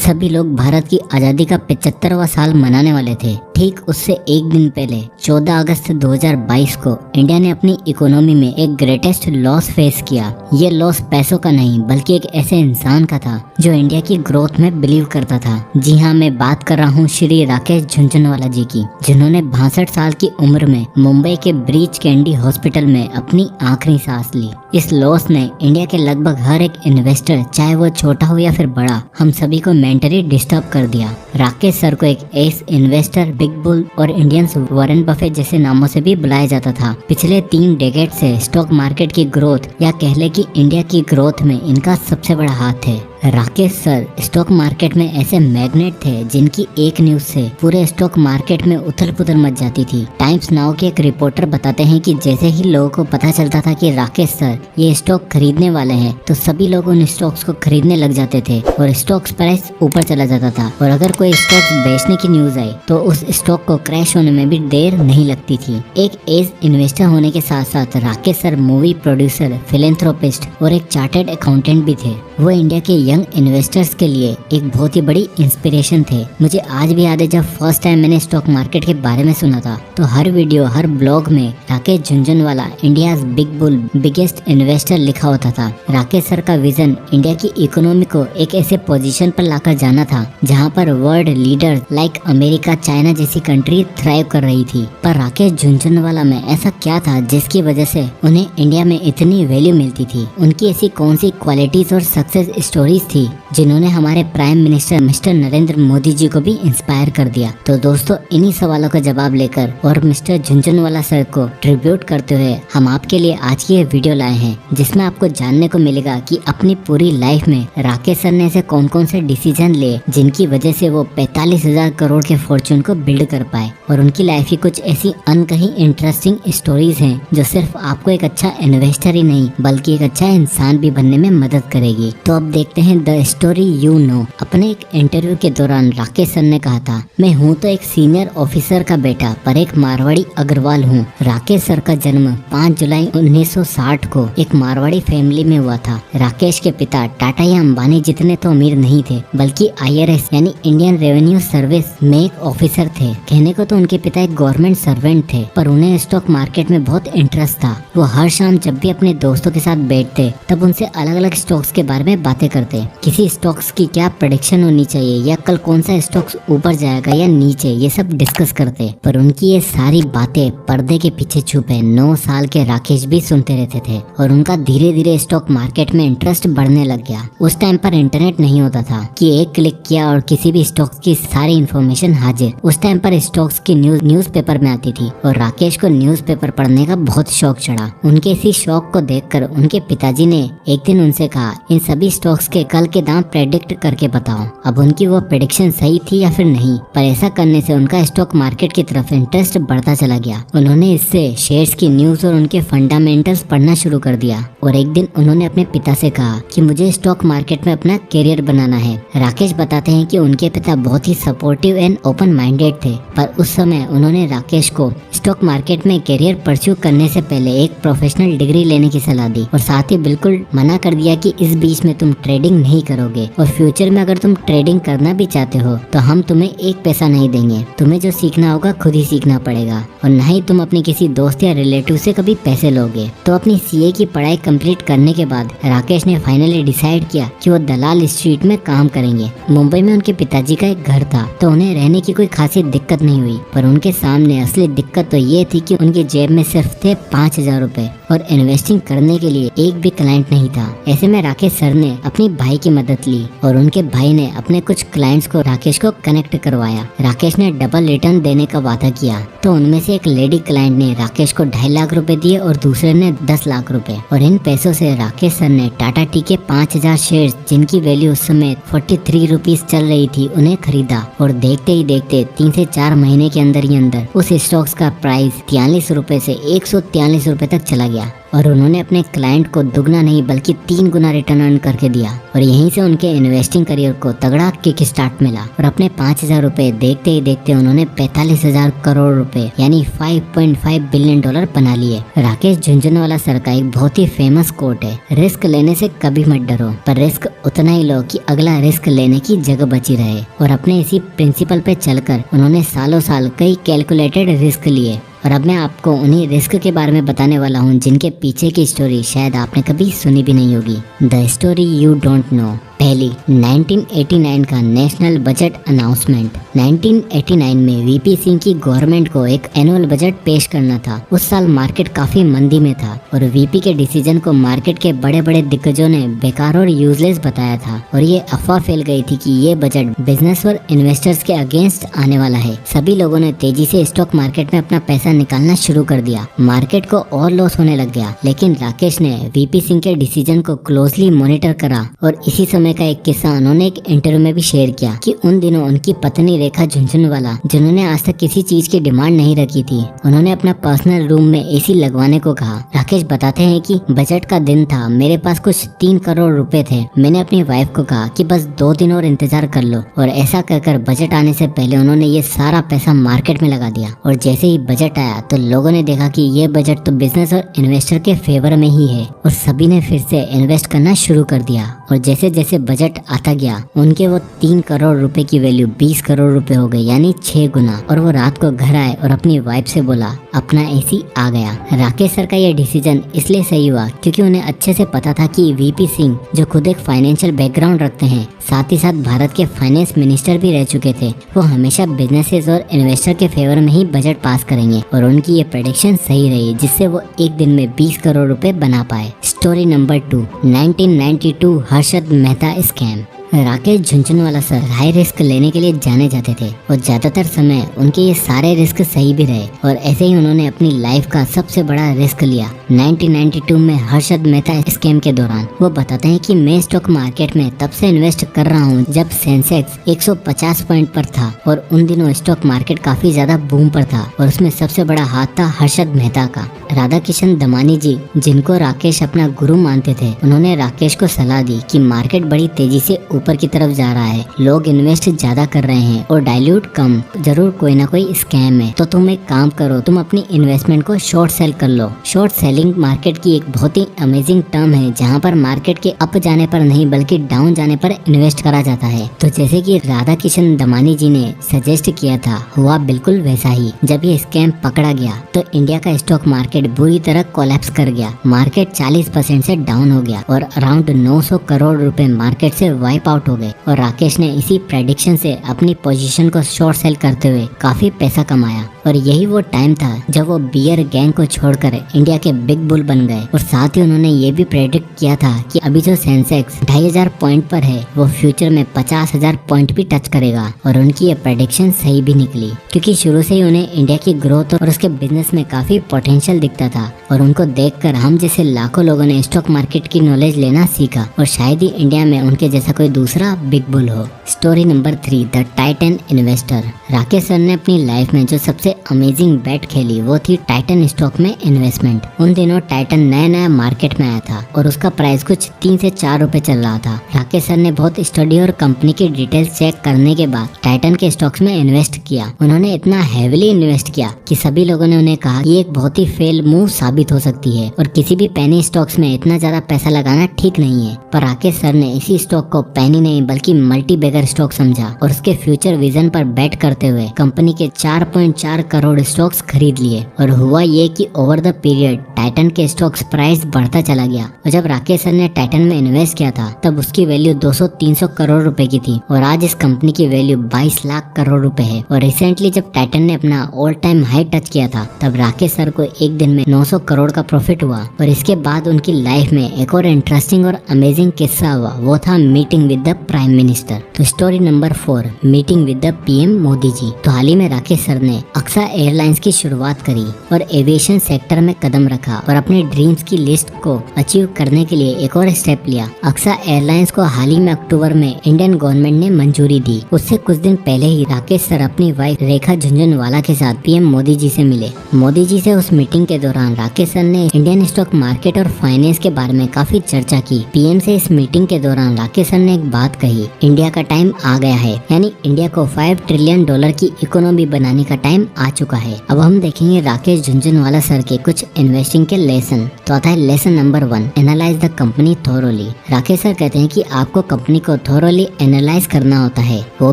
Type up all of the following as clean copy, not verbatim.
सभी लोग भारत की आज़ादी का 75वां साल मनाने वाले थे। ठीक उससे एक दिन पहले 14 अगस्त 2022 को इंडिया ने अपनी इकोनॉमी में एक ग्रेटेस्ट लॉस फेस किया। ये लॉस पैसों का नहीं बल्कि एक ऐसे इंसान का था जो इंडिया की ग्रोथ में बिलीव करता था। जी हाँ, मैं बात कर रहा हूँ श्री राकेश झुनझुनवाला जी की, जिन्होंने 62 साल की उम्र में मुंबई के ब्रीच कैंडी हॉस्पिटल में अपनी आखिरी सांस ली। इस लॉस ने इंडिया के लगभग हर एक इन्वेस्टर, चाहे वो छोटा हो या फिर बड़ा, हम सभी को मेंटली डिस्टर्ब कर दिया। राकेश सर को एक एस इन्वेस्टर, बिग बुल और इंडियंस वॉरेन बफेट जैसे नामों से भी बुलाया जाता था। पिछले 3 डेकेड से स्टॉक मार्केट की ग्रोथ या कह ले कि इंडिया की ग्रोथ में इनका सबसे बड़ा हाथ है। राकेश सर स्टॉक मार्केट में ऐसे मैग्नेट थे जिनकी एक न्यूज से पूरे स्टॉक मार्केट में उथल पुथल मच जाती थी। टाइम्स नाउ के एक रिपोर्टर बताते हैं कि जैसे ही लोगों को पता चलता था कि राकेश सर ये स्टॉक खरीदने वाले हैं, तो सभी लोग उन स्टॉक्स को खरीदने लग जाते थे और स्टॉक्स प्राइस ऊपर चला जाता था। और अगर कोई स्टॉक्स बेचने की न्यूज आई तो उस स्टॉक को क्रैश होने में भी देर नहीं लगती थी। एक एज इन्वेस्टर होने के साथ साथ Rakesh sir movie producer, philanthropist और एक चार्टर्ड अकाउंटेंट भी थे। वो इंडिया के यंग इन्वेस्टर्स के लिए एक बहुत ही बड़ी इंस्पिरेशन थे। मुझे आज भी याद है जब फर्स्ट टाइम मैंने स्टॉक मार्केट के बारे में सुना था तो हर वीडियो, हर ब्लॉग में Rakesh Jhunjhunwala India big bull, biggest investor लिखा होता था। राकेश सर का विजन इंडिया की इकोनॉमी को एक ऐसे पोजीशन पर लाकर जाना था जहां पर world leader like America, China जैसी कंट्री थ्राइव कर रही थी। पर राकेश झुनझुनवाला में ऐसा क्या था जिसकी वजह से उन्हें इंडिया में इतनी वैल्यू मिलती थी? उनकी ऐसी कौन सी क्वालिटीज और सक्सेस स्टोरीज थी जिन्होंने हमारे prime minister mister Narendra Modi ji को भी इंस्पायर कर दिया? तो दोस्तों, इन्हीं सवालों का जवाब लेकर और मिस्टर झुनझुनवाला सर को ट्रिब्यूट करते हुए हम आपके लिए आज की ये वीडियो लाए हैं, जिसमें आपको जानने को मिलेगा कि अपनी पूरी लाइफ में राकेश सर ने ऐसे कौन कौन से डिसीजन लिए जिनकी वजह से वो 45,000 करोड़ के फॉर्चून को बिल्ड कर पाए। और उनकी लाइफ की कुछ ऐसी अनकही इंटरेस्टिंग स्टोरीज हैं जो सिर्फ आपको एक अच्छा इन्वेस्टर ही नहीं बल्कि एक अच्छा इंसान भी बनने में मदद करेगी। तो अब देखते हैं द स्टोरी यू नो। अपने एक इंटरव्यू के दौरान राकेश सर ने कहा था, मैं हूँ तो एक सीनियर ऑफिसर का बेटा पर एक मारवाड़ी अग्रवाल हूँ। राकेश सर का जन्म 5 जुलाई 1960 को एक मारवाड़ी फैमिली में हुआ था। राकेश के पिता टाटा या अंबानी जितने तो अमीर नहीं थे बल्कि IRS यानी इंडियन रेवेन्यू सर्विस में एक ऑफिसर थे। कहने को तो उनके पिता एक गवर्नमेंट सर्वेंट थे, पर उन्हें स्टॉक मार्केट में बहुत इंटरेस्ट था। वो हर शाम जब भी अपने दोस्तों के साथ बैठते तब उनसे अलग अलग स्टॉक्स के बारे में बातें करते। किसी स्टॉक्स की क्या प्रेडिक्शन होनी चाहिए या कल कौन सा स्टॉक्स ऊपर जाएगा या नीचे, ये सब डिस्कस करते। पर उनकी ये सारी बातें पर्दे के पीछे छुपे 9 साल के राकेश भी सुनते रहते थे और उनका धीरे धीरे स्टॉक मार्केट में इंटरेस्ट बढ़ने लग गया। उस टाइम पर इंटरनेट नहीं होता था कि एक क्लिक किया और किसी भी स्टॉक्स की सारी इन्फॉर्मेशन हाजिर। उस टाइम पर स्टॉक्स की न्यूज पेपर में आती थी और राकेश को न्यूज पेपर पढ़ने का बहुत शौक चढ़ा। उनके इसी शौक को देखकर उनके पिताजी ने एक दिन उनसे कहा, इन सभी स्टॉक्स के कल के दाम प्रेडिक्ट करके बताओ। अब उनकी वो प्रेडिक्शन सही थी या फिर नहीं, पर ऐसा करने से उनका स्टॉक मार्केट की तरफ इंटरेस्ट बढ़ता चला गया। उन्होंने इससे शेयर्स की न्यूज और उनके फंडामेंटल्स पढ़ना शुरू कर दिया और एक दिन उन्होंने अपने पिता से कहा कि मुझे स्टॉक मार्केट में अपना करियर बनाना है। राकेश बताते हैं कि उनके पिता बहुत ही सपोर्टिव एंड ओपन माइंडेड थे, पर उस समय उन्होंने राकेश को स्टॉक मार्केट में करियर परस्यू करने से पहले एक प्रोफेशनल डिग्री लेने की सलाह दी और साथ ही बिल्कुल मना कर दिया कि इस बीच में तुम ट्रेडिंग नहीं करोगे और फ्यूचर में अगर तुम ट्रेडिंग करना भी चाहते हो तो हम तुम्हें एक पैसा नहीं देंगे। तुम्हें जो सीखना होगा खुद ही सीखना पड़ेगा और न ही तुम अपने किसी दोस्त या रिलेटिव से कभी पैसे लोगे। तो अपनी CA की पढ़ाई कंप्लीट करने के बाद राकेश ने फाइनली डिसाइड किया कि वो दलाल स्ट्रीट में काम करेंगे। मुंबई में उनके पिताजी का एक घर था तो उन्हें रहने की कोई खासी दिक्कत नहीं हुई, पर उनके सामने असली दिक्कत तो ये थी कि उनकी जेब में सिर्फ थे 5,000 रुपए और इन्वेस्टिंग करने के लिए एक भी क्लाइंट नहीं था। ऐसे में राकेश सर ने अपनी भाई की मदद ली और उनके भाई ने अपने कुछ क्लाइंट्स को राकेश को कनेक्ट करवाया। राकेश ने डबल रिटर्न देने का वादा किया तो उनमें से एक लेडी क्लाइंट ने राकेश को 2.5 लाख रुपए दिए और दूसरे ने 10 लाख रुपए। और इन पैसों से राकेश सर ने टाटा टी के 5,000 शेयर्स, जिनकी वैल्यू उस समय 43 रुपीज चल रही थी, उन्हें खरीदा और देखते ही देखते 3 से 4 महीने के अंदर ही अंदर उस स्टॉक्स का प्राइस 43 रुपए से 143 रुपए तक चला गया। और उन्होंने अपने क्लाइंट को दुगना नहीं बल्कि 3 गुना रिटर्न अर्न करके दिया और यहीं से उनके इन्वेस्टिंग करियर को तगड़ा किक स्टार्ट मिला और अपने 5,000 रुपए देखते ही देखते उन्होंने 45,000 करोड़ रुपए यानी $5.5 बिलियन बना लिए। राकेश झुनझुनवाला सर का एक बहुत ही फेमस कोट है, रिस्क लेने से कभी मत डरो, पर रिस्क उतना ही लो कि अगला रिस्क लेने की जगह बची रहे। और अपने इसी प्रिंसिपल पे चलकर उन्होंने सालों साल कई कैलकुलेटेड रिस्क लिए। और अब मैं आपको उन्हीं रिस्क के बारे में बताने वाला हूँ जिनके पीछे की स्टोरी शायद आपने कभी सुनी भी नहीं होगी। The story you don't know. पहली, 1989 का नेशनल बजट अनाउंसमेंट। 1989 में वीपी सिंह की गवर्नमेंट को एक एनुअल बजट पेश करना था। उस साल मार्केट काफी मंदी में था और वीपी के डिसीजन को मार्केट के बड़े बड़े दिग्गजों ने बेकार और यूजलेस बताया था और ये अफवाह फैल गई थी कि ये बजट बिजनेस और इन्वेस्टर्स के अगेंस्ट आने वाला है। सभी लोगों ने तेजी से स्टॉक मार्केट में अपना पैसा निकालना शुरू कर दिया। मार्केट को और लॉस होने लग गया, लेकिन राकेश ने वीपी सिंह के डिसीजन को क्लोजली मॉनिटर करा और इसी समय का एक किस्सा उन्होंने एक इंटरव्यू में भी शेयर किया कि उन दिनों उनकी पत्नी रेखा झुनझुनवाला, जिन्होंने आज तक किसी चीज की डिमांड नहीं रखी थी, उन्होंने अपना पर्सनल रूम में एसी लगवाने को कहा। राकेश बताते हैं कि बजट का दिन था, मेरे पास कुछ 3 करोड़ रुपए थे। मैंने अपनी वाइफ को कहा कि बस 2 दिन और इंतजार कर लो और ऐसा कर बजट आने से पहले उन्होंने ये सारा पैसा मार्केट में लगा दिया। और जैसे ही बजट आया तो लोगों ने देखा कि ये बजट तो बिजनेस और इन्वेस्टर के फेवर में ही है और सभी ने फिर से इन्वेस्ट करना शुरू कर दिया। और जैसे जैसे बजट आता गया उनके वो 3 करोड़ रुपए की वैल्यू 20 करोड़ रुपए हो गई, यानी 6 गुना। और वो रात को घर आए और अपनी वाइफ से बोला अपना एसी आ गया। राकेश सर का ये डिसीजन इसलिए सही हुआ क्योंकि उन्हें अच्छे से पता था कि वीपी सिंह जो खुद एक फाइनेंशियल बैकग्राउंड रखते हैं, साथ ही साथ भारत के फाइनेंस मिनिस्टर भी रह चुके थे, वो हमेशा बिजनेसेस और इन्वेस्टर के फेवर में ही बजट पास करेंगे। और उनकी ये प्रेडिक्शन सही रही, जिससे वो एक दिन में 20 करोड़ रुपए बना पाए। Story number 2, 1992 Harshad Mehta scam. Rakesh Jhunjhunwala sir high risk लेने के लिए जाने जाते थे और ज्यादातर समय उनके ये सारे रिस्क सही भी रहे और ऐसे ही उन्होंने अपनी लाइफ का सबसे बड़ा रिस्क लिया 1992 में हर्षद मेहता स्कैम के दौरान। वो बताते हैं कि मैं स्टॉक मार्केट में तब से इन्वेस्ट कर रहा हूँ जब सेंसेक्स 150 पॉइंट पर था और उन दिनों स्टॉक मार्केट काफी ज्यादा बूम पर था और उसमें सबसे बड़ा हाथ था हर्षद मेहता का। राधा किशन दमानी जी, जिनको राकेश अपना गुरु मानते थे, उन्होंने राकेश को सलाह दी कि मार्केट बड़ी तेजी से ऊपर की तरफ जा रहा है, लोग इन्वेस्ट ज्यादा कर रहे हैं और डाइल्यूट कम, जरूर कोई ना कोई स्कैम है। तो तुम एक काम करो, तुम अपनी इन्वेस्टमेंट को शॉर्ट सेल कर लो। शॉर्ट सेलिंग मार्केट की एक बहुत ही अमेजिंग टर्म है जहाँ पर मार्केट के अप जाने पर नहीं बल्कि डाउन जाने पर इन्वेस्ट करा जाता है। तो जैसे कि राधा किशन दमानी जी ने सजेस्ट किया था, हुआ बिल्कुल वैसा ही। जब ये स्कैम पकड़ा गया तो इंडिया का स्टॉक मार्केट बुरी तरह कोलैप्स कर गया। मार्केट 40% से डाउन हो गया और अराउंड 900 करोड़ रुपए मार्केट से वाइप आउट हो गए। और राकेश ने इसी प्रेडिक्शन से अपनी पोजीशन को शॉर्ट सेल करते हुए काफी पैसा कमाया। और यही वो टाइम था जब वो बियर गैंग को छोड़कर इंडिया के बिग बुल बन गए। और साथ ही उन्होंने ये भी प्रेडिक्ट किया था कि अभी जो सेंसेक्स 2500 पॉइंट पर है वो फ्यूचर में 50,000 पॉइंट भी टच करेगा। और उनकी ये प्रेडिक्शन सही भी निकली क्योंकि शुरू से ही उन्हें इंडिया की ग्रोथ और उसके बिजनेस में काफी पोटेंशियल दिखता था। और उनको देखकर हम जैसे लाखों लोगों ने स्टॉक मार्केट की नॉलेज लेना सीखा और शायद ही इंडिया में उनके जैसा कोई दूसरा बिग बुल हो। Story number 3, the Titan investor. Rakesh sir ने अपनी लाइफ में जो सबसे अमेजिंग बेट खेली वो थी टाइटन स्टॉक में इन्वेस्टमेंट। उन दिनों टाइटन नया मार्केट में आया था और उसका प्राइस कुछ 3 से 4 रुपए चल रहा था। राकेश सर ने बहुत स्टडी और कंपनी की डिटेल्स चेक करने के बाद टाइटन के स्टॉक्स में इन्वेस्ट किया। उन्होंने इतना हेविली इन्वेस्ट किया कि सभी लोगों ने उन्हें कहा कि एक बहुत ही फेल मूव साबित हो सकती है और किसी भी पेनी स्टॉक्स में इतना ज्यादा पैसा लगाना ठीक नहीं है। पर राकेश सर ने इसी स्टॉक को पेनी नहीं बल्कि मल्टी बैगर स्टॉक समझा और उसके फ्यूचर विजन पर बेट करते हुए कंपनी के 4.4 करोड़ स्टॉक्स खरीद लिए। और हुआ ये कि ओवर द पीरियड टाइटन के स्टॉक्स प्राइस बढ़ता चला गया। और जब राकेश सर ने टाइटन में इन्वेस्ट किया था तब उसकी वैल्यू 200-300 करोड़ रुपए की थी और आज इस कंपनी की वैल्यू 22 लाख करोड़ रुपए है। और रिसेंटली जब टाइटन ने अपना ऑल टाइम हाई टच किया था तब राकेश सर को एक दिन में 900 करोड़ का प्रॉफिट हुआ। और इसके बाद उनकी लाइफ में एक और इंटरेस्टिंग और अमेजिंग किस्सा हुआ, वो था meeting with the prime minister. तो story number 4, meeting with the PM Modi ji. तो हाल ही में राकेश सर ने अक्सा एयरलाइंस की शुरुआत करी और एविएशन सेक्टर में कदम रखा और अपने ड्रीम्स की लिस्ट को अचीव करने के लिए एक और स्टेप लिया। अक्सा एयरलाइंस को हाल ही में अक्टूबर में इंडियन गवर्नमेंट ने मंजूरी दी। उससे कुछ दिन पहले ही राकेश सर अपनी वाइफ रेखा झुंझुनवाला के साथ पीएम मोदी जी से मिले। मोदी जी से उस मीटिंग के दौरान राकेश सर ने इंडियन स्टॉक मार्केट और फाइनेंस के बारे में काफी चर्चा की। पीएम से इस मीटिंग के दौरान राकेश सर ने एक बात कही, इंडिया का टाइम आ गया है, यानी इंडिया को $5 ट्रिलियन की इकोनॉमी बनाने का टाइम आ चुका है। अब हम देखेंगे राकेश झुंझुनवाला सर के कुछ इन्वेस्टिंग के लेसन। तो आता है lesson number 1, analyse the company thoroughly. Rakesh sir कहते हैं कि आपको कंपनी को थोरोली एनालाइज करना होता है, वो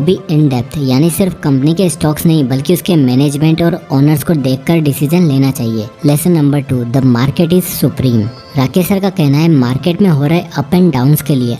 भी इन डेप्थ, यानी सिर्फ कंपनी के स्टॉक्स नहीं बल्कि उसके मैनेजमेंट और ओनर्स को देखकर डिसीजन लेना चाहिए। Lesson number 2, the market is supreme. Rakesh sir का कहना है मार्केट में हो रहे अप एंड डाउन्स के लिए